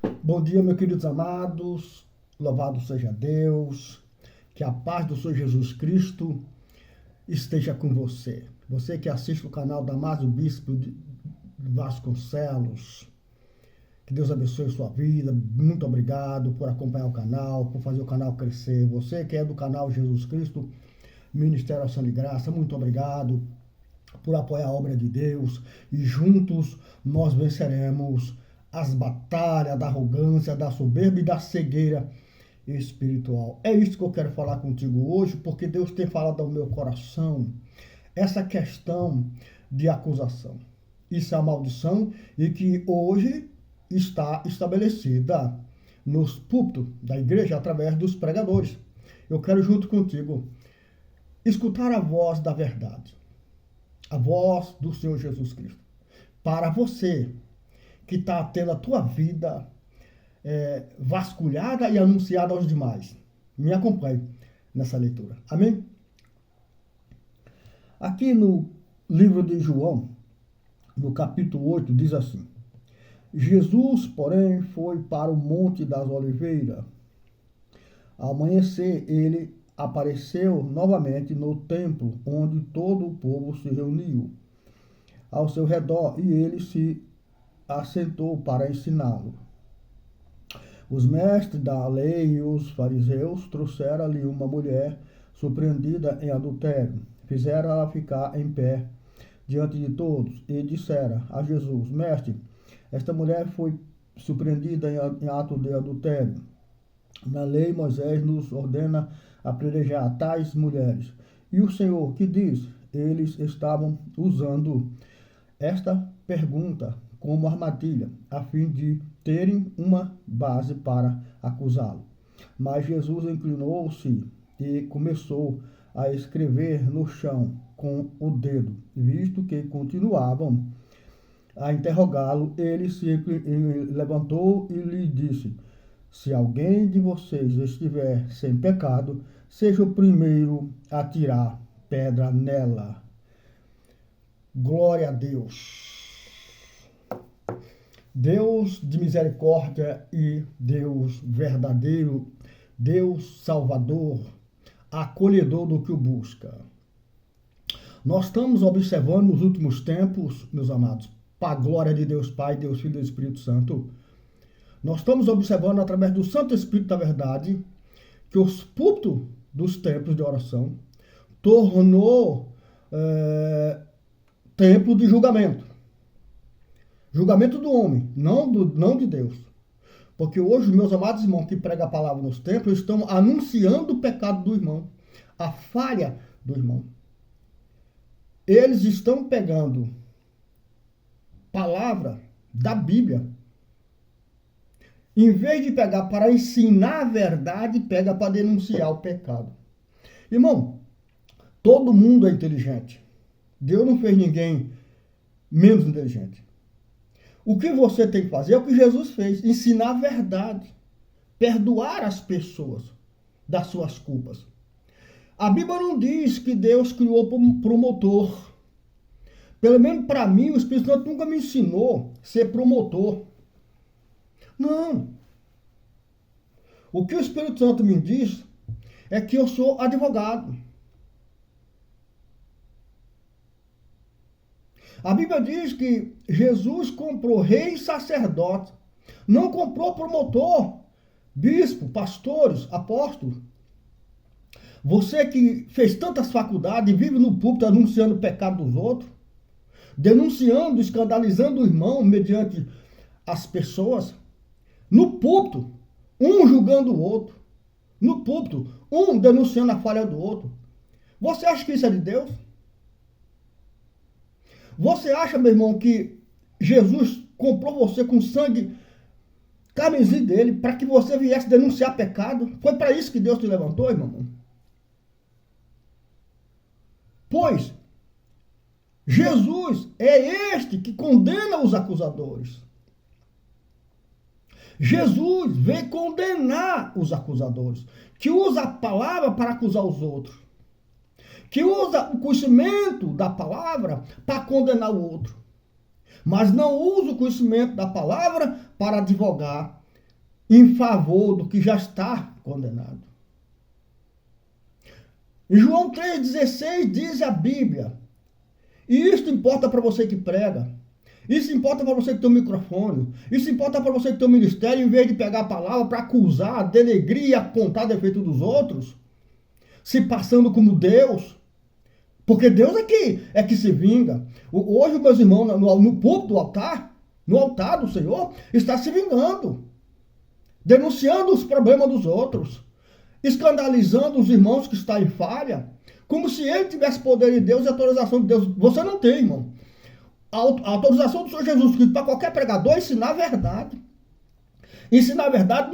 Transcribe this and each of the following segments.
Bom dia, meus queridos amados. Louvado seja Deus. Que a paz do Senhor Jesus Cristo esteja com você. Você que assiste o canal Damásio Bispo de Vasconcelos. Que Deus abençoe sua vida. Muito obrigado por acompanhar o canal, por fazer o canal crescer. Você que é do canal Jesus Cristo, Ministério Ação de Graça, muito obrigado por apoiar a obra de Deus. E juntos nós venceremos as batalhas da arrogância, da soberba e da cegueira espiritual. É isso que eu quero falar contigo hoje, porque Deus tem falado ao meu coração essa questão de acusação. Isso é a maldição e que hoje está estabelecida nos púlpitos da igreja através dos pregadores. Eu quero junto contigo escutar a voz da verdade, a voz do Senhor Jesus Cristo. Para você que está tendo a tua vida vasculhada e anunciada aos demais. Me acompanhe nessa leitura. Amém? Aqui no livro de João, no capítulo 8, diz assim: Jesus, porém, foi para o Monte das Oliveiras. Ao amanhecer, ele apareceu novamente no templo, onde todo o povo se reuniu ao seu redor, e ele se assentou para ensiná-lo. Os mestres da lei e os fariseus trouxeram ali uma mulher surpreendida em adultério. Fizeram ela ficar em pé diante de todos e disseram a Jesus: Mestre, esta mulher foi surpreendida em ato de adultério. Na lei, Moisés nos ordena apedrejar tais mulheres. E o Senhor que diz? Eles estavam usando esta pergunta como armadilha, a fim de terem uma base para acusá-lo. Mas Jesus inclinou-se e começou a escrever no chão com o dedo. Visto que continuavam a interrogá-lo, ele se levantou e lhe disse: Se alguém de vocês estiver sem pecado, seja o primeiro a tirar pedra nela. Glória a Deus. Deus de misericórdia e Deus verdadeiro, Deus salvador, acolhedor do que o busca. Nós estamos observando nos últimos tempos, meus amados, para a glória de Deus Pai, Deus Filho e Espírito Santo, nós estamos observando através do Santo Espírito da Verdade que os púlpitos dos templos de oração tornou templo de julgamento. Julgamento do homem, não de Deus. Porque hoje, meus amados irmãos que pregam a palavra nos templos estão anunciando o pecado do irmão, a falha do irmão. Eles estão pegando palavra da Bíblia. Em vez de pegar para ensinar a verdade, pega para denunciar o pecado. Irmão, todo mundo é inteligente. Deus não fez ninguém menos inteligente. O que você tem que fazer é o que Jesus fez, ensinar a verdade, perdoar as pessoas das suas culpas. A Bíblia não diz que Deus criou promotor. Pelo menos para mim, o Espírito Santo nunca me ensinou a ser promotor. Não. O que o Espírito Santo me diz é que eu sou advogado. A Bíblia diz que Jesus comprou rei e sacerdote. Não comprou promotor, bispo, pastores, apóstolos. Você que fez tantas faculdades e vive no púlpito anunciando o pecado dos outros, denunciando, escandalizando o irmão mediante as pessoas, no púlpito, um julgando o outro, no púlpito, um denunciando a falha do outro. Você acha que isso é de Deus? Você acha, meu irmão, que Jesus comprou você com sangue carmesim dele para que você viesse denunciar pecado? Foi para isso que Deus te levantou, irmão? Pois Jesus é este que condena os acusadores. Jesus veio condenar os acusadores, que usa a palavra para acusar os outros, que usa o conhecimento da palavra para condenar o outro, mas não usa o conhecimento da palavra para advogar em favor do que já está condenado. Em João 3,16 diz a Bíblia, e isso importa para você que prega, isso importa para você que tem um microfone, isso importa para você que tem um ministério, em vez de pegar a palavra para acusar, denegrir e apontar defeito dos outros, se passando como Deus, porque Deus é que se vinga. Hoje, meus irmãos, no púlpito do altar, no altar do Senhor, está se vingando, denunciando os problemas dos outros, escandalizando os irmãos que estão em falha, como se ele tivesse poder de Deus e autorização de Deus. Você não tem, irmão. A autorização do Senhor Jesus Cristo para qualquer pregador é ensinar a verdade. Ensinar a verdade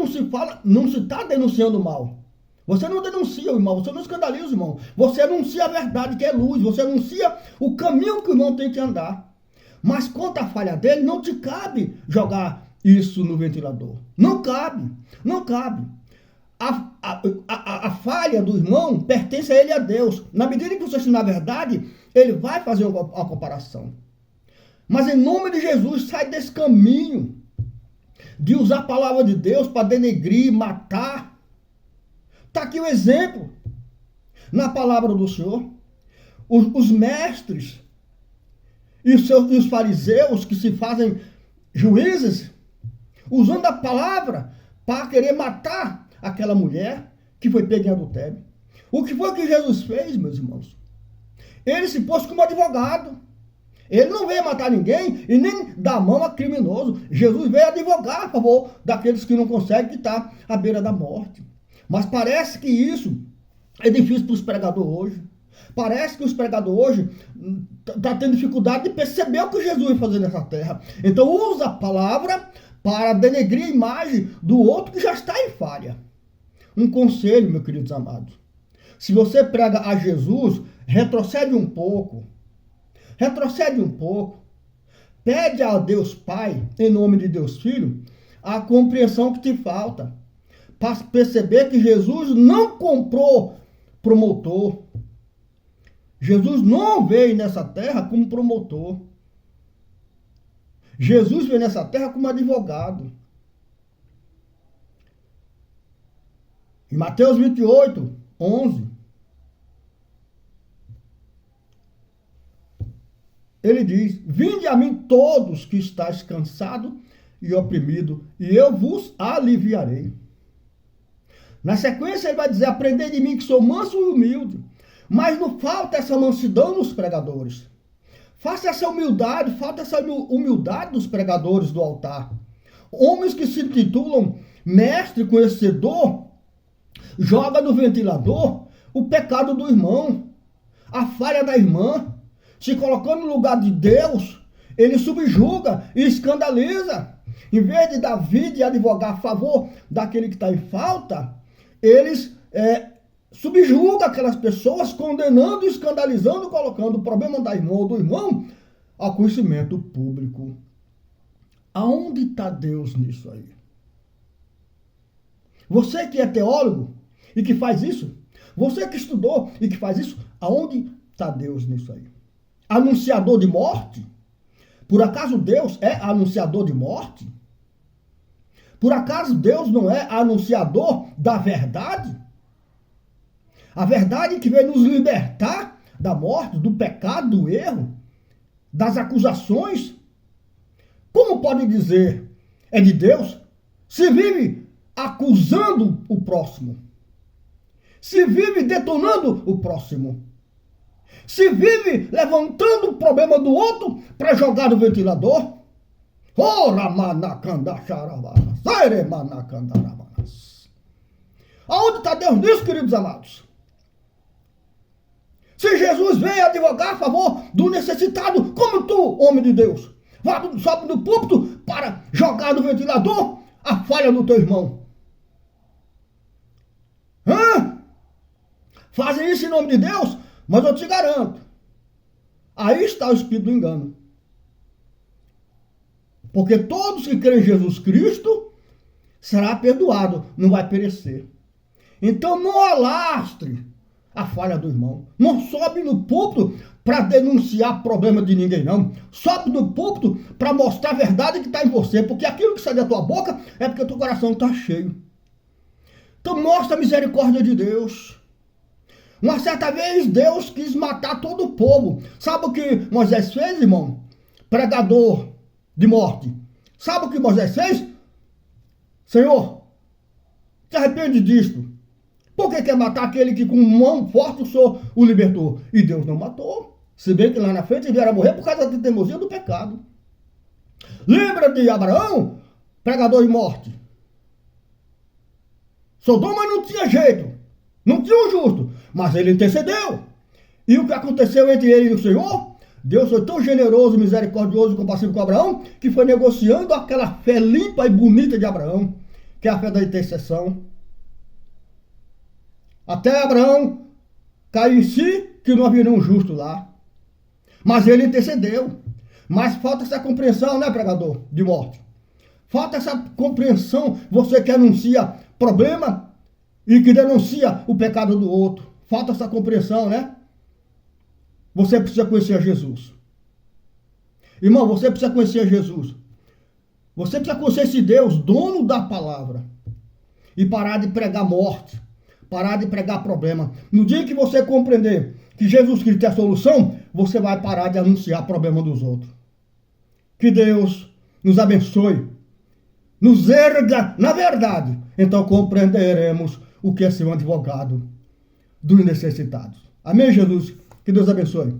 não se está denunciando o mal. Você não denuncia o irmão, você não escandaliza o irmão. Você anuncia a verdade que é luz, você anuncia o caminho que o irmão tem que andar. Mas quanto à falha dele, não te cabe jogar isso no ventilador. Não cabe, não cabe. A falha do irmão pertence a ele e a Deus. Na medida que você ensinar a verdade, ele vai fazer uma comparação. Mas em nome de Jesus, sai desse caminho de usar a palavra de Deus para denegrir, matar. Está aqui o exemplo. Na palavra do Senhor, os mestres e os fariseus que se fazem juízes, usando a palavra para querer matar aquela mulher que foi pega em adultério. O que foi que Jesus fez, meus irmãos? Ele se pôs como advogado. Ele não veio matar ninguém e nem dar mão a criminoso. Jesus veio advogar a favor daqueles que não conseguem, que estão à beira da morte. Mas parece que isso é difícil para os pregadores hoje. Parece que os pregadores hoje estão tendo dificuldade de perceber o que Jesus vai fazer nessa terra. Então usa a palavra para denegrir a imagem do outro que já está em falha. Um conselho, meus queridos amados. Se você prega a Jesus, retrocede um pouco. Retrocede um pouco. Pede a Deus Pai, em nome de Deus Filho, a compreensão que te falta. Para perceber que Jesus não comprou promotor. Jesus não veio nessa terra como promotor. Jesus veio nessa terra como advogado. Em Mateus 28, 11, ele diz: vinde a mim todos que estáis cansados e oprimidos, e eu vos aliviarei. Na sequência ele vai dizer: aprendei de mim que sou manso e humilde. Mas não falta essa mansidão nos pregadores. Falta essa humildade dos pregadores do altar. Homens que se intitulam mestre conhecedor, joga no ventilador o pecado do irmão, a falha da irmã, se colocando no lugar de Deus, ele subjuga e escandaliza. Em vez de dar vida e advogar a favor daquele que está em falta, eles subjugam aquelas pessoas, condenando, escandalizando, colocando o problema da irmã ou do irmão ao conhecimento público. Aonde está Deus nisso aí? Você que é teólogo e que faz isso, você que estudou e que faz isso, aonde está Deus nisso aí? Anunciador de morte? Por acaso Deus é anunciador de morte? Por acaso Deus não é anunciador da verdade? A verdade que veio nos libertar da morte, do pecado, do erro, das acusações. Como pode dizer é de Deus se vive acusando o próximo? Se vive detonando o próximo? Se vive levantando o problema do outro para jogar no ventilador? Aonde está Deus nisso, queridos amados? Se Jesus veio advogar a favor do necessitado, como tu, homem de Deus, sobe no púlpito para jogar no ventilador a falha do teu irmão. Fazem isso em nome de Deus, mas eu te garanto, aí está o espírito do engano. Porque todos que creem em Jesus Cristo será perdoado, não vai perecer. Então não alastre a falha do irmão. Não sobe no púlpito para denunciar problema de ninguém, não. Sobe no púlpito para mostrar a verdade que está em você, porque aquilo que sai da tua boca é porque o teu coração está cheio. Então mostra a misericórdia de Deus. Uma certa vez Deus quis matar todo o povo. Sabe o que Moisés fez, irmão? Pregador de morte. Sabe o que Moisés fez? Senhor, se arrepende disto. Por que quer matar aquele que com mão forte o Senhor o libertou? E Deus não matou. Se bem que lá na frente vieram a morrer por causa da teimosia do pecado. Lembra de Abraão, pregador de morte? Sodoma não tinha jeito. Não tinha um justo. Mas ele intercedeu. E o que aconteceu entre ele e o Senhor? Deus foi tão generoso, misericordioso e compassivo com Abraão, que foi negociando aquela fé limpa e bonita de Abraão, que é a fé da intercessão. Até Abraão caiu em si, que não havia nenhum justo lá. Mas ele intercedeu. Mas falta essa compreensão, né, pregador de morte? Falta essa compreensão, você que anuncia problema e que denuncia o pecado do outro. Falta essa compreensão, né? Você precisa conhecer a Jesus. Irmão, você precisa conhecer a Jesus. Você precisa conhecer esse Deus, dono da palavra. E parar de pregar morte. Parar de pregar problema. No dia que você compreender que Jesus Cristo é a solução, você vai parar de anunciar problema dos outros. Que Deus nos abençoe. Nos erga na verdade. Então compreenderemos o que é ser um advogado dos necessitados. Amém, Jesus? Que Deus abençoe.